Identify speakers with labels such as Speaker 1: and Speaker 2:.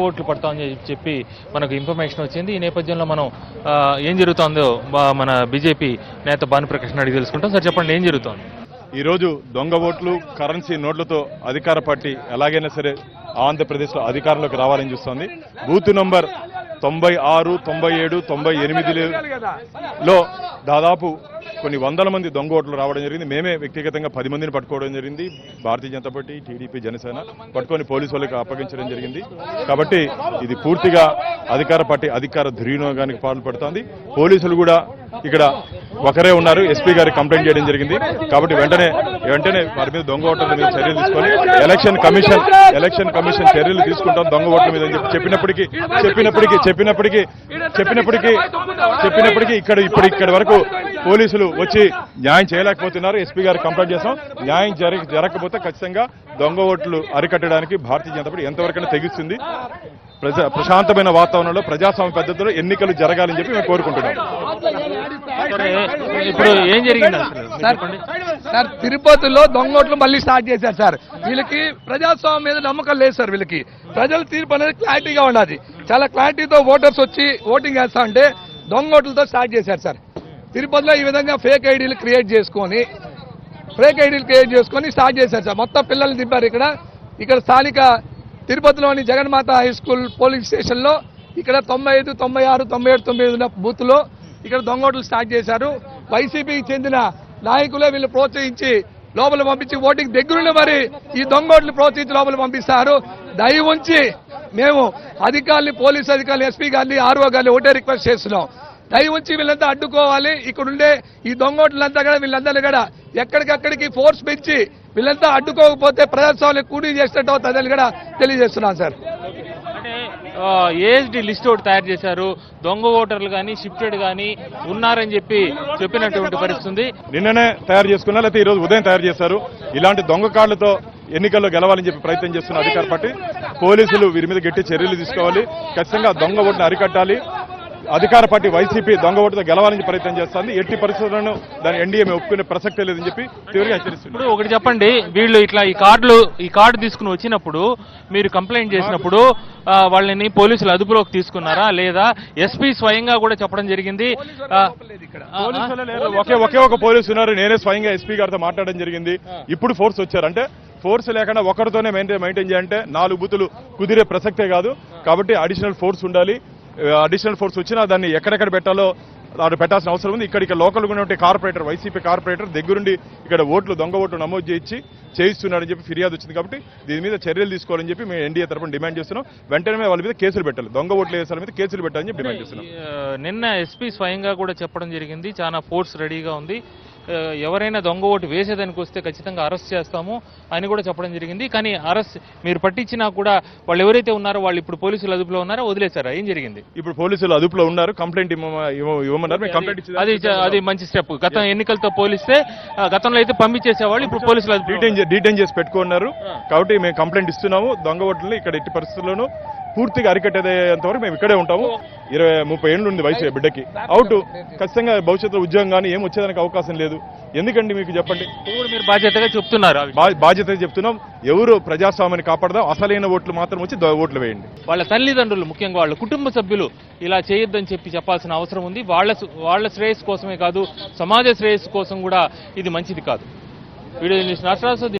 Speaker 1: ఓట్లు పడతామని చెప్పి మనకు ఇన్ఫర్మేషన్ వచ్చింది. ఈ నేపథ్యంలో మనం ఏం జరుగుతుందో మన బీజేపీ నేత భానుప్రకాష్ అడిగి తెలుసుకుంటాం. సార్ చెప్పండి, ఏం జరుగుతోంది?
Speaker 2: ఈరోజు దొంగ ఓట్లు, కరెన్సీ నోట్లతో అధికార పార్టీ ఎలాగైనా సరే ఆంధ్రప్రదేశ్లో అధికారంలోకి రావాలని చూస్తోంది. బూత్ నంబర్ 96, 97, 98లో దాదాపు కొన్ని వందల మంది దొంగ ఓట్లు రావడం జరిగింది. మేమే వ్యక్తిగతంగా 10 మందిని పట్టుకోవడం జరిగింది. భారతీయ జనతా పార్టీ, టీడీపీ, జనసేన పట్టుకొని పోలీసు వాళ్ళకి అప్పగించడం జరిగింది. కాబట్టి ఇది పూర్తిగా అధికార పార్టీ అధికార దుర్వినియోగానికి పాల్పడుతోంది. పోలీసులు కూడా ఇక్కడ ఒకరే ఉన్నారు. ఎస్పీ గారికి కంప్లైంట్ చేయడం జరిగింది. కాబట్టి వెంటనే వారి మీద దొంగ ఓట్ల మీద చర్యలు తీసుకొని ఎలక్షన్ కమిషన్ చర్యలు తీసుకుంటాం దొంగ ఓట్ల మీద చెప్పినప్పటికీ ఇక్కడ వరకు పోలీసులు వచ్చి న్యాయం చేయలేకపోతున్నారు. ఎస్పీ గారికి కంప్లైంట్ చేస్తాం. న్యాయం జరగకపోతే ఖచ్చితంగా దొంగ ఓట్లు అరికట్టడానికి భారతీయ జనతా పార్టీ ఎంతవరకైనా తెగిస్తుంది. ప్రశాంతమైన వాతావరణంలో ప్రజాస్వామ్య పద్ధతిలో ఎన్నికలు జరగాలని చెప్పి మేము కోరుకుంటున్నాం.
Speaker 1: ఇప్పుడు ఏం జరిగింది
Speaker 3: సార్? తిరుపతిలో దొంగోట్లు మళ్ళీ స్టార్ట్ చేశారు సార్. వీళ్ళకి ప్రజాస్వామ్యం మీద నమ్మకం లేదు సార్. వీళ్ళకి ప్రజల తీర్పు అనేది క్లారిటీగా ఉండాలి. చాలా క్లారిటీతో ఓటర్స్ వచ్చి ఓటింగ్ చేస్తా అంటే దొంగోట్లతో స్టార్ట్ చేశారు సార్. తిరుపతిలో ఈ విధంగా ఫేక్ ఐడీలు క్రియేట్ చేసుకొని స్టార్ట్ చేశారు సార్. మొత్తం పిల్లల్ని దింపారు. ఇక్కడ స్థానిక తిరుపతిలోని జగన్మాత హై స్కూల్ పోలింగ్ స్టేషన్లో ఇక్కడ 95, 96, 97, 98 బూత్లో ఇక్కడ దొంగోట్లు స్టార్ట్ చేశారు. వైసీపీకి చెందిన నాయకులే వీళ్ళు ప్రోత్సహించి లోపల పంపించి ఓటింగ్ దగ్గరుండి మరి ఈ దొంగోట్లు ప్రోత్సహించి లోపల పంపిస్తారు. దయ ఉంచి మేము అధికారులు, పోలీసు అధికారులు, ఎస్పీ గారిని, ఆర్ఓ గారిని ఒకటే రిక్వెస్ట్ చేస్తున్నాం. దయ ఉంచి వీళ్ళంతా అడ్డుకోవాలి. ఇక్కడుండే ఈ దొంగోట్లంతా కూడా వీళ్ళందరూ కూడా ఎక్కడికక్కడికి ఫోర్స్ పెంచి వీళ్ళంతా అడ్డుకోకపోతే ప్రజాస్వామ్యం కూలీ చేసినట్టు అవుతుందని కూడా తెలియజేస్తున్నాం సార్.
Speaker 1: ఏఎస్డి లిస్ట్ ఒకటి తయారు చేశారు. దొంగ ఓటర్లు కానీ షిఫ్టెడ్ కానీ ఉన్నారని చెప్పినటువంటి పరిస్థితి
Speaker 2: నిన్ననే తయారు చేసుకున్నా, లేకపోతే ఈ రోజు ఉదయం తయారు చేశారు. ఇలాంటి దొంగ కార్డులతో ఎన్నికల్లో గెలవాలని చెప్పి ప్రయత్నం చేస్తున్న అధికార పార్టీ పోలీసులు వీరి మీద గట్టి చర్యలు తీసుకోవాలి. ఖచ్చితంగా దొంగ ఓటును అరికట్టాలి. అధికార పార్టీ వైసీపీ దొంగ ఓటుతో గెలవాలని ప్రయత్నం చేస్తుంది. ఎట్టి పరిస్థితులను దాని ఎన్డీఏ ఒప్పుకునే ప్రసక్తే లేదని చెప్పి తీవ్రంగా హెచ్చరిస్తుంది.
Speaker 1: ఇప్పుడు ఒకటి చెప్పండి, వీళ్ళు ఇట్లా ఈ కార్డు తీసుకుని వచ్చినప్పుడు మీరు కంప్లైంట్ చేసినప్పుడు వాళ్ళని పోలీసులు అదుపులోకి తీసుకున్నారా లేదా? ఎస్పీ స్వయంగా కూడా చెప్పడం జరిగింది.
Speaker 2: ఒకే ఒక పోలీసు ఉన్నారు. నేనే స్వయంగా ఎస్పీ గారితో మాట్లాడడం జరిగింది. ఇప్పుడు ఫోర్స్ వచ్చారు. అంటే ఫోర్స్ లేకుండా ఒకరితోనే మెయింటైన్ చేయాలంటే 4 బూతులు కుదిరే ప్రసక్తే కాదు. కాబట్టి అడిషనల్ ఫోర్స్ ఉండాలి. అడిషనల్ ఫోర్స్ వచ్చినా దాన్ని ఎక్కడెక్కడ పెట్టాలో అక్కడ పెట్టాల్సిన అవసరం ఉంది. ఇక్కడ లోకల్గా ఉన్నటువంటి కార్పొరేటర్, వైసీపీ కార్పొరేటర్ దగ్గరుండి ఇక్కడ దొంగ ఓట్లు నమోదు చేయిస్తున్నారని చెప్పి ఫిర్యాదు వచ్చింది. కాబట్టి దీని మీద చర్యలు తీసుకోవాలని చెప్పి మేము ఎన్డీఏ తరఫున డిమాండ్ చేస్తున్నాం. వెంటనే వాళ్ళ మీద కేసులు పెట్టాలి. దొంగ ఓట్లు వేసాల మీద కేసులు పెట్టాలని చెప్పి డిమాండ్ చేస్తున్నాం.
Speaker 1: నిన్న ఎస్పీ స్వయంగా కూడా చెప్పడం జరిగింది, చాలా ఫోర్స్ రెడీగా ఉంది, ఎవరైనా దొంగ ఓటు వేసేదానికి వస్తే ఖచ్చితంగా అరెస్ట్ చేస్తాము అని కూడా చెప్పడం జరిగింది. కానీ అరెస్ట్ మీరు పట్టించినా కూడా వాళ్ళు ఎవరైతే ఉన్నారో వాళ్ళు ఇప్పుడు పోలీసులు అదుపులో ఉన్నారో వదిలేశారా? ఏం జరిగింది?
Speaker 2: ఇప్పుడు పోలీసులు అదుపులో ఉన్నారు. కంప్లైంట్ ఇవ్వమన్నారు.
Speaker 1: అది మంచి స్టెప్. గత ఎన్నికలతో పోలిస్తే గతంలో అయితే పంపించేసేవాళ్ళు, ఇప్పుడు పోలీసులు
Speaker 2: డీటైన్ చేసి పెట్టుకున్నారు. కాబట్టి మేము కంప్లైంట్ ఇస్తున్నాము. దొంగ ఓట్లని ఇక్కడ ఎట్టి పరిస్థితుల్లోనూ పూర్తిగా అరికట్టేంత వరకు మేము ఇక్కడే ఉంటాము. 20-30 ఏళ్ళు ఉంది వయసు బిడ్డకి. అవుట్ ఖచ్చితంగా భవిష్యత్తులో ఉద్యోగం కానీ ఏం వచ్చేదానికి అవకాశం లేదు. ఎందుకండి మీకు చెప్పండి?
Speaker 1: మీరు బాధ్యతగా చెప్తున్నారు.
Speaker 2: బాధ్యతగా చెప్తున్నాం. ఎవరు ప్రజాస్వామ్యాన్ని కాపాడదాం, అసలైన ఓట్లు మాత్రం వచ్చి ఓట్లు వేయండి.
Speaker 1: వాళ్ళ తల్లిదండ్రులు, ముఖ్యంగా వాళ్ళ కుటుంబ సభ్యులు ఇలా చేయొద్దని చెప్పాల్సిన అవసరం ఉంది. వాళ్ళ శ్రేయస్సు కోసమే కాదు, సమాజ శ్రేయస్సు కోసం కూడా ఇది మంచిది కాదు. Video news Nagaraju.